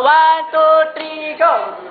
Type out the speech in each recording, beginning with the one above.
One, two, three, go!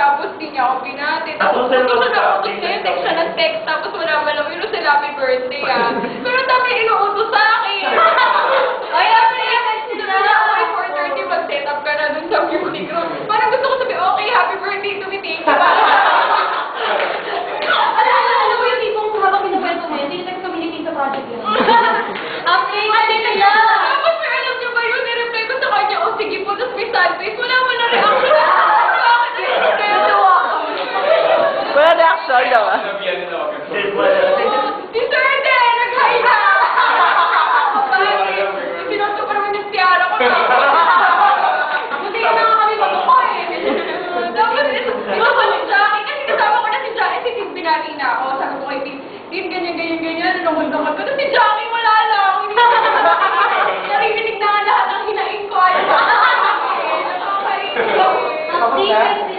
Tapos di niya ako binati. Tapos text siya ng text. Tapos wala man lang yun sila happy birthday Pero dami inuutos sa akin. Ay, ako ay 4:30 mag-set up ka na dun sa music room. Parang gusto ko sabi, okay, happy birthday to me, thank you. Alam mo yung tipong habang pinagwento mo, hindi nag-communicate sa project yun. Okay, Tapos alam niyo ba yun, nireply ko sa kanya, oh sige po, tapos may sad face, wala mo na reaction. Wala reaction daw Si Sir De, nag-hi na! Sinuto pa naman yung tiara ko na. Buti ka na kami matuko Tapos, inuulit sa akin, kasi kasama ko na si Jackie, si Tim binati na ako. Sabi ko kay Tim, ganyan, nunungod-nungod ko. Tapos si Jackie, wala lang. Narinig na nga lahat ng hinaing ko. Okay.